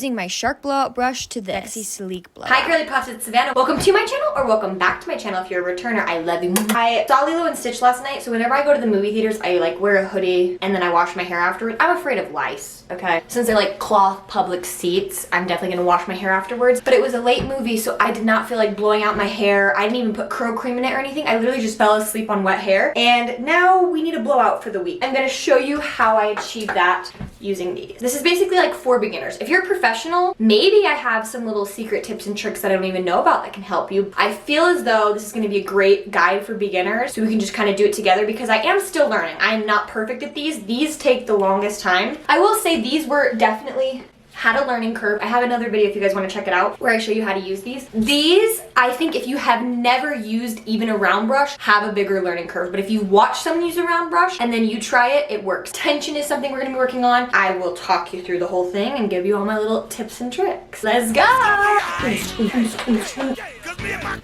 using my Shark Blowout brush to this sexy sleek blowout. Hi girly pops, it's Savannah. Welcome to my channel, or welcome back to my channel if you're a returner. I love you. I saw Lilo and Stitch last night, so whenever I go to the movie theaters, I like wear a hoodie and then I wash my hair afterwards. I'm afraid of lice, okay? Since they're like cloth public seats, I'm definitely gonna wash my hair afterwards. But it was a late movie, so I did not feel like blowing out my hair. I didn't even put curl cream in it or anything. I literally just fell asleep on wet hair. And now we need a blowout for the week. I'm gonna show you how I achieve that using these. This is basically like for beginners. If you're a professional, maybe I have some little secret tips and tricks that I don't even know about that can help you. I feel as though this is gonna be a great guide for beginners, so we can just kind of do it together because I am still learning. I am not perfect at these. These take the longest time. I will say these were definitely had a learning curve. I have another video if you guys want to check it out where I show you how to use these. These, I think if you have never used even a round brush, have a bigger learning curve. But if you watch someone use a round brush and then you try it, it works. Tension is something we're going to be working on. I will talk you through the whole thing and give you all my little tips and tricks. Let's go!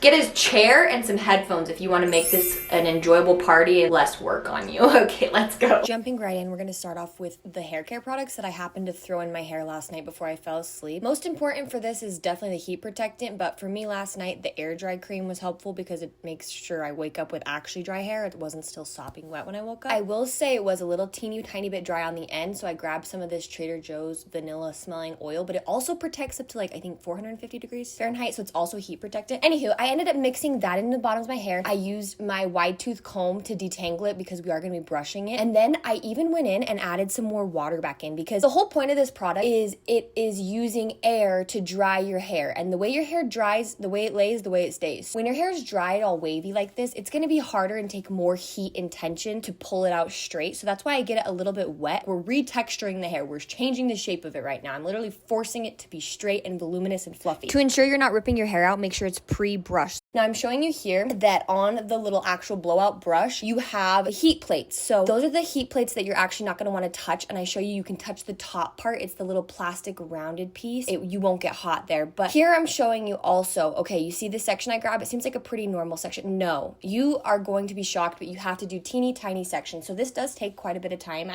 Get a chair and some headphones if you want to make this an enjoyable party and less work on you. Okay, let's go. Jumping right in, we're going to start off with the hair care products that I happened to throw in my hair last night before I fell asleep. Most important for this is definitely the heat protectant, but for me last night, the air dry cream was helpful because it makes sure I wake up with actually dry hair. It wasn't still sopping wet when I woke up. I will say it was a little tiny bit dry on the end, so I grabbed some of this Trader Joe's vanilla smelling oil, but it also protects up to like, I think 450 degrees Fahrenheit, so it's also heat protectant. Anywho, I ended up mixing that into the bottoms of my hair. I used my wide tooth comb to detangle it because we are going to be brushing it. And then I even went in and added some more water back in because the whole point of this product is it is using air to dry your hair. And the way your hair dries, the way it lays, the way it stays. When your hair is dried all wavy like this, it's going to be harder and take more heat and tension to pull it out straight. So that's why I get it a little bit wet. We're retexturing the hair. We're changing the shape of it right now. I'm literally forcing it to be straight and voluminous and fluffy. To ensure you're not ripping your hair out, make sure it's pre-brushed. Now I'm showing you here that on the little actual blowout brush, you have heat plates. So those are the heat plates that you're actually not going to want to touch. And I show you can touch the top part. It's the little plastic rounded piece. You won't get hot there. But here I'm showing you also, okay, you see this section I grab? It seems like a pretty normal section. No, you are going to be shocked, but you have to do teeny tiny sections. So this does take quite a bit of time.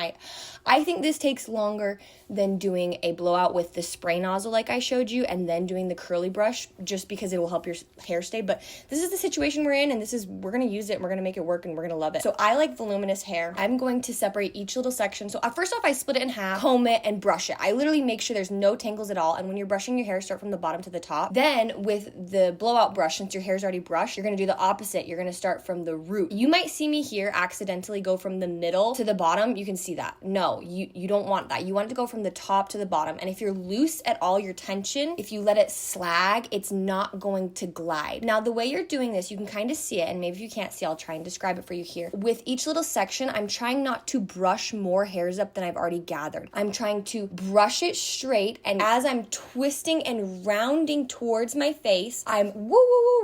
I think this takes longer than doing a blowout with the spray nozzle like I showed you and then doing the curly brush just because it will help your hair stay. But this is the situation we're in, and we're going to use it and we're going to make it work and we're going to love it. So I like voluminous hair. I'm going to separate each little section. So first off, I split it in half, comb it, and brush it. I literally make sure there's no tangles at all. And when you're brushing your hair, start from the bottom to the top. Then with the blowout brush, since your hair's already brushed, you're going to do the opposite. You're going to start from the root. You might see me here accidentally go from the middle to the bottom. You can see that. No, you don't want that. You want it to go from the top to the bottom. And if you're loose at all, your tension, if you let it slag, it's not going to glide. Now, the way you're doing this, you can kind of see it, and maybe if you can't see, I'll try and describe it for you here. With each little section, I'm trying not to brush more hairs up than I've already gathered. I'm trying to brush it straight, and as I'm twisting and rounding towards my face, I'm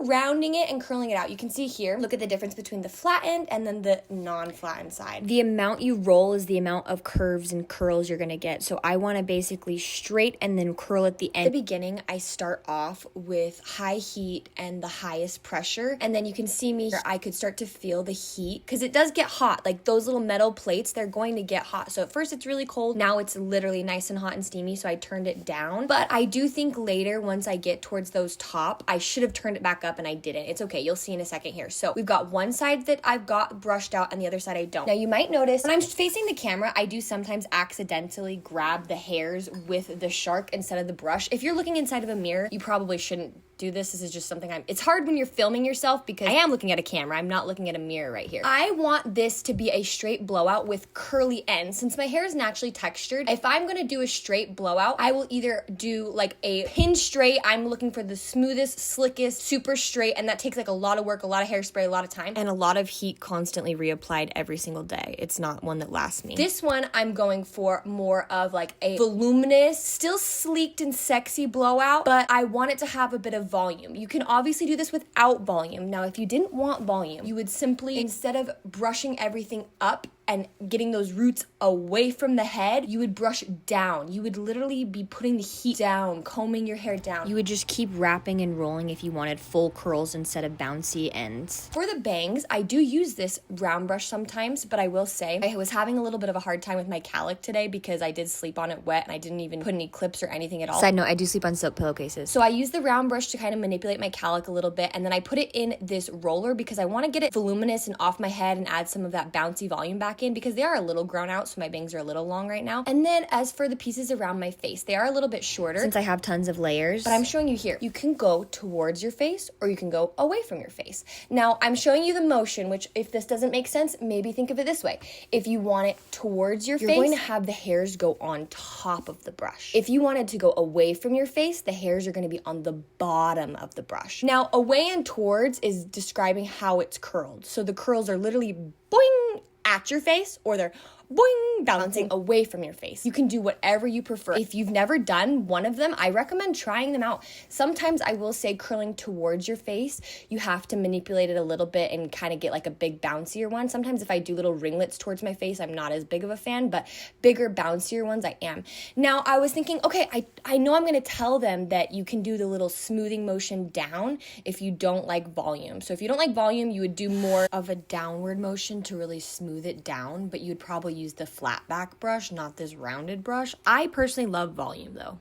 rounding it and curling it out. You can see here, look at the difference between the flattened and then the non-flattened side. The amount you roll is the amount of curves and curls you're gonna get. So I wanna basically straight and then curl at the end. At the beginning, I start off with high heat and the highest pressure, and then you can see me here, I could start to feel the heat because it does get hot. Like those little metal plates, they're going to get hot. So at first it's really cold. Now it's literally nice and hot and steamy, so I turned it down. But I do think later, once I get towards those top, I should have turned it back up and I didn't. It's okay, you'll see in a second here. So we've got one side that I've got brushed out and the other side I don't. Now you might notice when I'm facing the camera, I do sometimes accidentally grab the hairs with the shark instead of the brush. If you're looking inside of a mirror, you probably shouldn't do this. This is just something it's hard when you're filming yourself because I am looking at a camera. I'm not looking at a mirror right here. I want this to be a straight blowout with curly ends. Since my hair is naturally textured, if I'm gonna do a straight blowout, I will either do like a pin straight. I'm looking for the smoothest, slickest, super straight, and that takes like a lot of work, a lot of hairspray, a lot of time, and a lot of heat constantly reapplied every single day. It's not one that lasts me. This one, I'm going for more of like a voluminous, still sleeked and sexy blowout, but I want it to have a bit of volume. You can obviously do this without volume. Now, if you didn't want volume, you would simply, instead of brushing everything up and getting those roots away from the head, you would brush down. You would literally be putting the heat down, combing your hair down. You would just keep wrapping and rolling if you wanted full curls instead of bouncy ends. For the bangs, I do use this round brush sometimes, but I will say I was having a little bit of a hard time with my calic today because I did sleep on it wet and I didn't even put any clips or anything at all. Side note, I do sleep on silk pillowcases. So I use the round brush to kind of manipulate my calic a little bit, and then I put it in this roller because I want to get it voluminous and off my head and add some of that bouncy volume back in because they are a little grown out, so my bangs are a little long right now. And then as for the pieces around my face, they are a little bit shorter since I have tons of layers, but I'm showing you here. You can go towards your face or you can go away from your face. Now I'm showing you the motion, which if this doesn't make sense, maybe think of it this way. If you want it towards your face, you're going to have the hairs go on top of the brush. If you wanted to go away from your face, the hairs are going to be on the bottom of the brush. Now, away and towards is describing how it's curled. So the curls are literally boing at your face, or they're boing, bouncing away from your face. You can do whatever you prefer. If you've never done one of them, I recommend trying them out. Sometimes I will say curling towards your face, you have to manipulate it a little bit and kind of get like a big bouncier one. Sometimes if I do little ringlets towards my face, I'm not as big of a fan, but bigger, bouncier ones I am. Now, I was thinking, okay, I know I'm going to tell them that you can do the little smoothing motion down if you don't like volume. So if you don't like volume, you would do more of a downward motion to really smooth it down, but you'd probably use the flat back brush, not this rounded brush. I personally love volume though.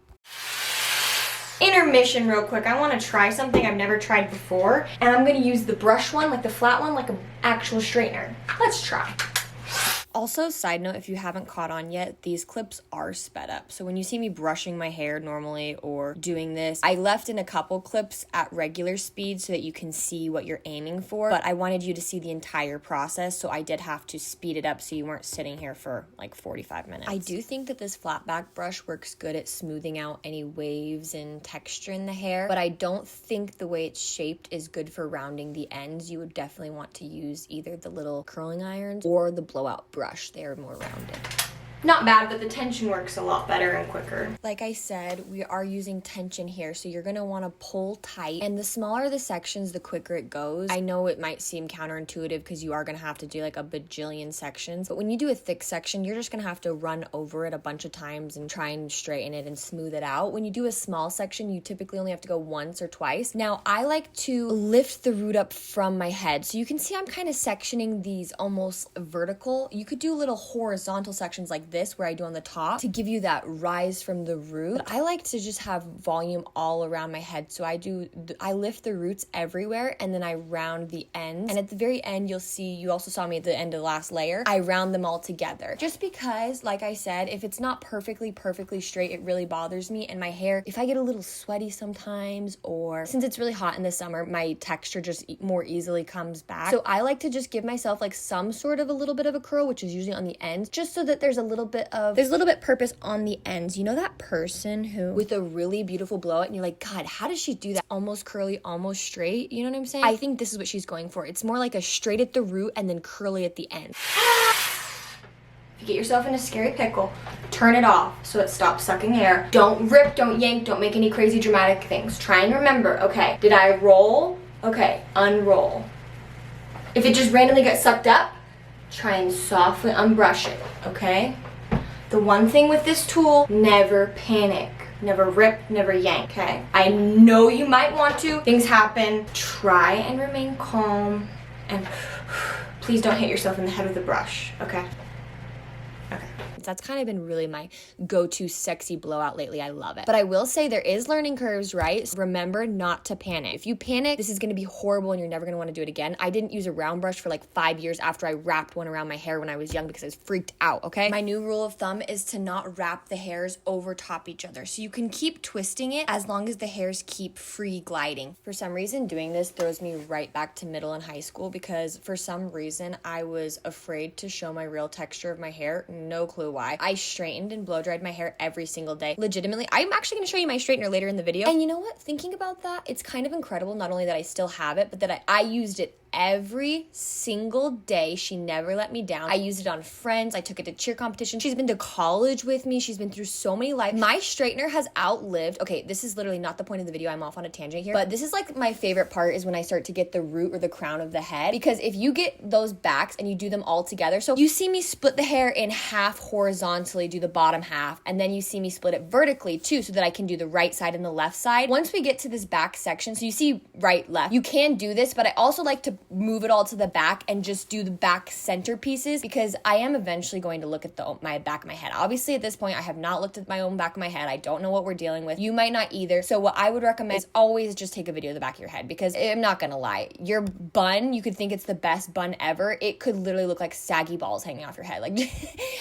Intermission real quick. I want to try something I've never tried before, and I'm going to use the brush one, like the flat one, like an actual straightener. Let's try. Also, side note, if you haven't caught on yet, these clips are sped up. So when you see me brushing my hair normally or doing this, I left in a couple clips at regular speed so that you can see what you're aiming for. But I wanted you to see the entire process, so I did have to speed it up so you weren't sitting here for like 45 minutes. I do think that this flat back brush works good at smoothing out any waves and texture in the hair, but I don't think the way it's shaped is good for rounding the ends. You would definitely want to use either the little curling irons or the blowout brush. They are more rounded. Not bad, but the tension works a lot better and quicker. Like I said, we are using tension here, so you're gonna wanna pull tight. And the smaller the sections, the quicker it goes. I know it might seem counterintuitive because you are gonna have to do like a bajillion sections, but when you do a thick section, you're just gonna have to run over it a bunch of times and try and straighten it and smooth it out. When you do a small section, you typically only have to go once or twice. Now, I like to lift the root up from my head. So you can see I'm kind of sectioning these almost vertical. You could do little horizontal sections like this where I do on the top to give you that rise from the root. But I like to just have volume all around my head. So I lift the roots everywhere and then I round the ends. And at the very end, you'll see, you also saw me at the end of the last layer, I round them all together. Just because, like I said, if it's not perfectly straight, it really bothers me. And my hair, if I get a little sweaty sometimes, or since it's really hot in the summer, my texture just more easily comes back. So I like to just give myself like some sort of a little bit of a curl, which is usually on the ends, just so that there's a little bit purpose on the ends. You know that person who with a really beautiful blowout and you're like, God, how does she do that? Almost curly, almost straight. You know what I'm saying? I think this is what she's going for. It's more like a straight at the root and then curly at the end. If you get yourself in a scary pickle, turn it off so it stops sucking air. Don't rip, don't yank, don't make any crazy dramatic things. Try and remember, okay, did I roll? Okay, unroll. If it just randomly gets sucked up, try and softly unbrush it, okay? The one thing with this tool, never panic. Never rip, never yank, okay? I know you might want to. Things happen. Try and remain calm. And please don't hit yourself in the head with the brush, okay? Okay. That's kind of been really my go-to sexy blowout lately. I love it. But I will say there is learning curves, right? So remember not to panic. If you panic, this is going to be horrible and you're never going to want to do it again. I didn't use a round brush for like 5 years after I wrapped one around my hair when I was young because I was freaked out, okay? My new rule of thumb is to not wrap the hairs over top each other. So you can keep twisting it as long as the hairs keep free gliding. For some reason, doing this throws me right back to middle and high school because for some reason, I was afraid to show my real texture of my hair. No clue why. I straightened and blow dried my hair every single day. Legitimately, I'm actually going to show you my straightener later in the video. And you know what? Thinking about that, it's kind of incredible not only that I still have it, but that I used it every single day. She never let me down. I used it on friends. I took it to cheer competition. She's been to college with me. She's been through so many lives. My straightener has outlived, okay, this is literally not the point of the video. I'm off on a tangent here, but this is like my favorite part is when I start to get the root or the crown of the head, because if you get those backs and you do them all together, so you see me split the hair in half horizontally, do the bottom half, and then you see me split it vertically too, so that I can do the right side and the left side. Once we get to this back section, so you see right, left, you can do this, but I also like to move it all to the back and just do the back center pieces, because I am eventually going to look at my back of my head. Obviously at this point, I have not looked at my own back of my head. I don't know what we're dealing with. You might not either. So what I would recommend is always just take a video of the back of your head, because I'm not gonna lie, your bun, you could think it's the best bun ever. It could literally look like saggy balls hanging off your head. Like,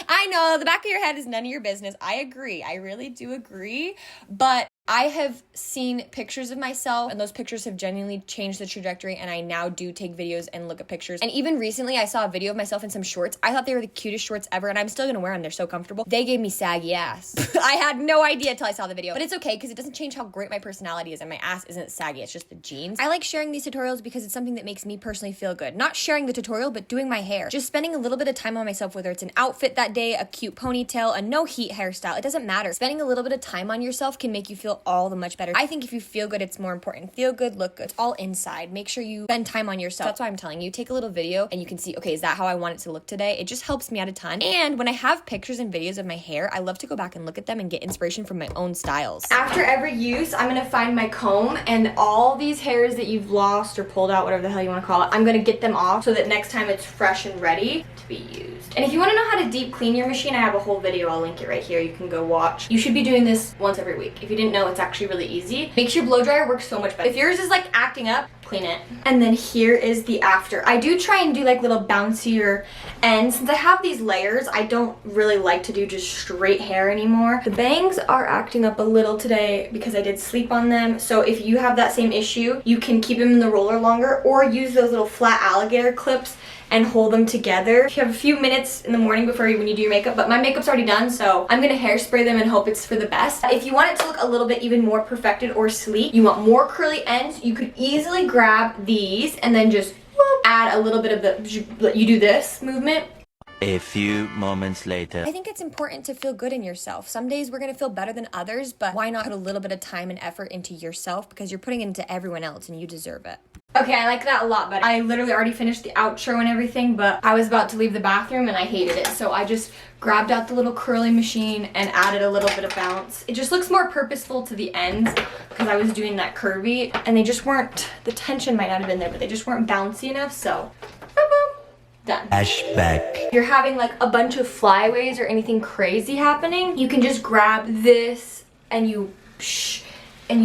I know the back of your head is none of your business. I agree. I really do agree. But I have seen pictures of myself, and those pictures have genuinely changed the trajectory, and I now do take videos and look at pictures. And even recently, I saw a video of myself in some shorts. I thought they were the cutest shorts ever, and I'm still gonna wear them. They're so comfortable. They gave me saggy ass. I had no idea until I saw the video. But it's okay, because it doesn't change how great my personality is, and my ass isn't saggy. It's just the jeans. I like sharing these tutorials because it's something that makes me personally feel good. Not sharing the tutorial, but doing my hair. Just spending a little bit of time on myself, whether it's an outfit that day, a cute ponytail, a no heat hairstyle. It doesn't matter. Spending a little bit of time on yourself can make you feel all the much better. I think if you feel good, it's more important. Feel good, look good. It's all inside. Make sure you spend time on yourself. That's why I'm telling you, take a little video and you can see, okay, is that how I want it to look today? It just helps me out a ton. And when I have pictures and videos of my hair, I love to go back and look at them and get inspiration from my own styles. After every use, I'm gonna find my comb, and all these hairs that you've lost or pulled out, whatever the hell you wanna call it, I'm gonna get them off so that next time it's fresh and ready to be used. And if you wanna know how to deep clean your machine, I have a whole video. I'll link it right here. You can go watch. You should be doing this once every week. If you didn't know, it's actually really easy. Makes your blow dryer work so much better. If yours is like acting up, clean it. And then here is the after. I do try and do like little bouncier ends. Since I have these layers, I don't really like to do just straight hair anymore. The bangs are acting up a little today because I did sleep on them. So if you have that same issue, you can keep them in the roller longer or use those little flat alligator clips and hold them together. You have a few minutes in the morning before when you do your makeup, but my makeup's already done, so I'm gonna hairspray them and hope it's for the best. If you want it to look a little bit even more perfected or sleek, you want more curly ends, you could easily grab these and then just add a little bit of the, you do this movement. A few moments later. I think it's important to feel good in yourself. Some days we're gonna feel better than others, but why not put a little bit of time and effort into yourself, because you're putting it into everyone else and you deserve it. Okay, I like that a lot, but I literally already finished the outro and everything, but I was about to leave the bathroom and I hated it. So I just grabbed out the little curly machine and added a little bit of bounce. It just looks more purposeful to the ends because I was doing that curvy and they just weren't, the tension might not have been there, but they just weren't bouncy enough, so boom, boom, done. Flashback. If you're having like a bunch of flyaways or anything crazy happening, you can just grab this and you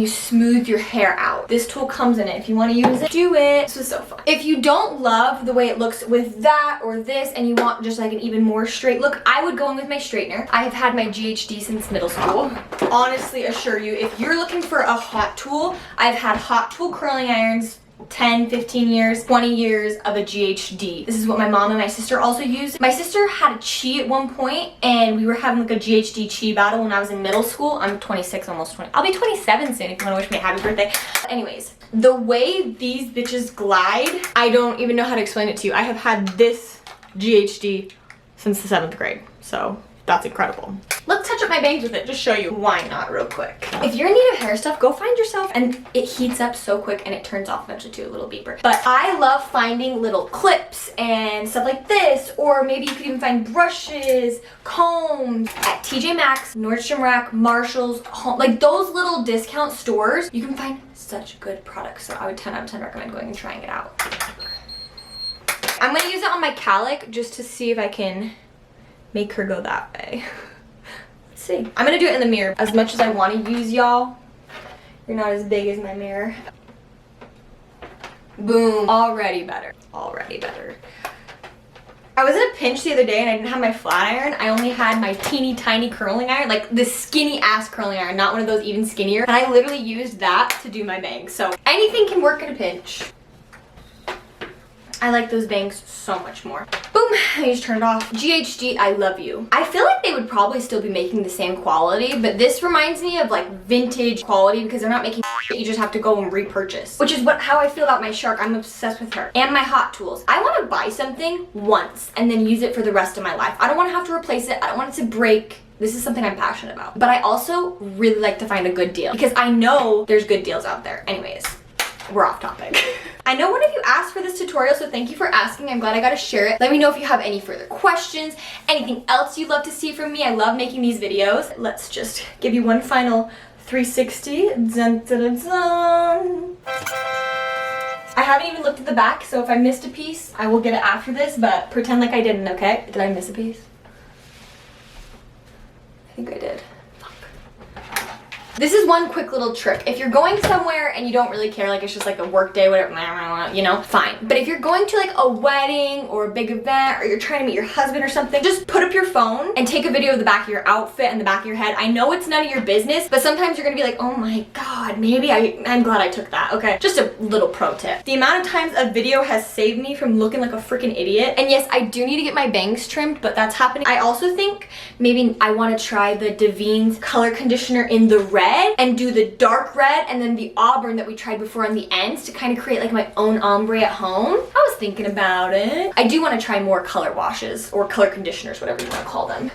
smooth your hair out. This tool comes in it. If you want to use it, do it. This was so fun. If you don't love the way it looks with that or this and you want just like an even more straight look, I would go in with my straightener. I have had my GHD since middle school. Honestly assure you, if you're looking for a hot tool, I've had hot tool curling irons 10, 15 years, 20 years of a GHD. This is what my mom and my sister also used. My sister had a chi at one point and we were having like a GHD chi battle when I was in middle school. I'm 26, almost 20. I'll be 27 soon if you want to wish me a happy birthday. Anyways, the way these bitches glide, I don't even know how to explain it to you. I have had this GHD since the 7th grade, so that's incredible. Let's touch up my bangs with it, just show you why not real quick. If you're in need of hair stuff, go find yourself, and it heats up so quick and it turns off eventually to a little beeper. But I love finding little clips and stuff like this, or maybe you could even find brushes, combs at TJ Maxx, Nordstrom Rack, Marshall's, home, like those little discount stores. You can find such good products, so I would 10 out of 10 recommend going and trying it out. I'm gonna use it on my calic just to see if I can make her go that way. Let's see. I'm gonna do it in the mirror. As much as I want to use y'all, you're not as big as my mirror. Boom. Already better. Already better. I was in a pinch the other day and I didn't have my flat iron. I only had my teeny tiny curling iron, like the skinny ass curling iron, not one of those even skinnier. And I literally used that to do my bangs. So anything can work in a pinch. I like those bangs so much more. Boom, I just turn it off. GHD, I love you. I feel like they would probably still be making the same quality, but this reminds me of like vintage quality because they're not making shit you just have to go and repurchase. Which is how I feel about my Shark. I'm obsessed with her. And my Hot Tools. I want to buy something once and then use it for the rest of my life. I don't want to have to replace it. I don't want it to break. This is something I'm passionate about. But I also really like to find a good deal because I know there's good deals out there. Anyways, we're off topic. I know one of you asked for this tutorial, so thank you for asking. I'm glad I got to share it. Let me know if you have any further questions, anything else you'd love to see from me. I love making these videos. Let's just give you one final 360. Dun, dun, dun, dun. I haven't even looked at the back, so if I missed a piece, I will get it after this, but pretend like I didn't, okay? Did I miss a piece? I think I did. This is one quick little trick. If you're going somewhere and you don't really care, like it's just like a work day, whatever, you know, fine. But if you're going to like a wedding or a big event or you're trying to meet your husband or something, just put up your phone and take a video of the back of your outfit and the back of your head. I know it's none of your business, but sometimes you're gonna be like, oh my God, maybe I'm glad I took that, okay? Just a little pro tip. The amount of times a video has saved me from looking like a freaking idiot. And yes, I do need to get my bangs trimmed, but that's happening. I also think maybe I wanna try the Davines color conditioner in the red and do the dark red and then the auburn that we tried before on the ends to kind of create like my own ombre at home. I was thinking about it. I do want to try more color washes or color conditioners, whatever you want to call them.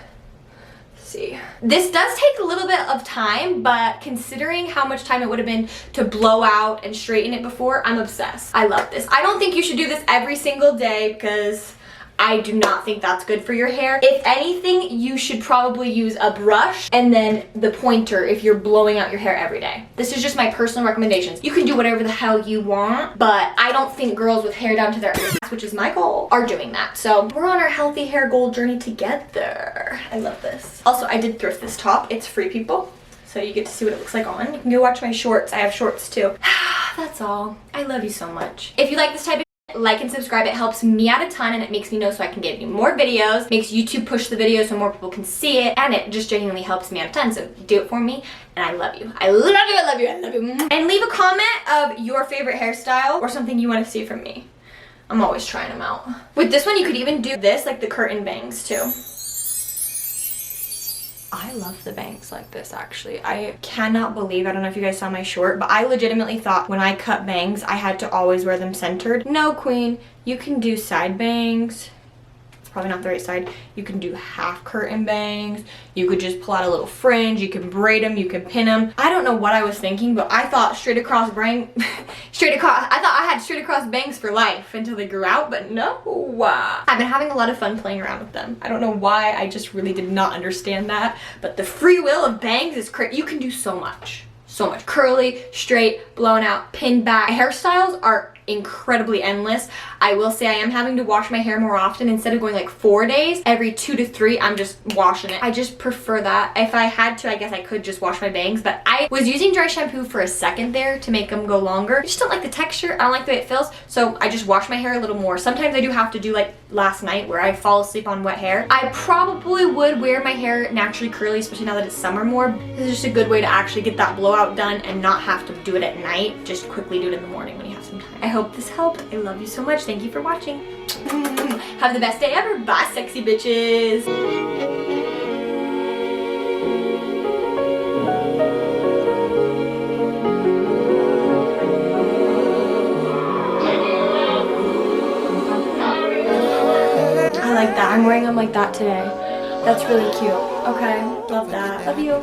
Let's see. This does take a little bit of time, but considering how much time it would have been to blow out and straighten it before, I'm obsessed. I love this. I don't think you should do this every single day because I do not think that's good for your hair. If anything, you should probably use a brush and then the pointer if you're blowing out your hair every day. This is just my personal recommendations. You can do whatever the hell you want, but I don't think girls with hair down to their ass, which is my goal, are doing that. So we're on our healthy hair goal journey together. I love this. Also, I did thrift this top. It's free, people. So you get to see what it looks like on. You can go watch my shorts. I have shorts too. That's all. I love you so much. If you like this type of like and subscribe. It helps me out a ton and it makes me know so I can give you more videos, makes YouTube push the video so more people can see it, and it just genuinely helps me out a ton. So do it for me and I love you. I love you, I love you, I love you. And leave a comment of your favorite hairstyle or something you want to see from me. I'm always trying them out. With this one you could even do this, like the curtain bangs too. I love the bangs like this actually. I cannot believe, I don't know if you guys saw my short, but I legitimately thought when I cut bangs, I had to always wear them centered. No, queen, you can do side bangs. Probably not the right side. You can do half curtain bangs. You could just pull out a little fringe. You can braid them, you can pin them. I don't know what I was thinking, but I thought straight across I thought I had straight across bangs for life until they grew out, but no. I've been having a lot of fun playing around with them. I don't know why, I just really did not understand that, but the free will of bangs is crazy. You can do so much. So much. Curly, straight, blown out, pinned back. Hairstyles are incredibly endless. I will say I am having to wash my hair more often. Instead of going like 4 days, every 2 to 3 I'm just washing it. I just prefer that. If I had to, I guess I could just wash my bangs, but I was using dry shampoo for a second there to make them go longer. I just don't like the texture. I don't like the way it feels, so I just wash my hair a little more. Sometimes I do have to do like last night where I fall asleep on wet hair. I probably would wear my hair naturally curly, especially now that it's summer more. This is just a good way to actually get that blowout done and not have to do it at night. Just quickly do it in the morning when you have some time. I hope this helped. I love you so much. Thank you for watching. Have the best day ever. Bye, sexy bitches. I like that. I'm wearing them like that today. That's really cute. Okay. Love that. Love you.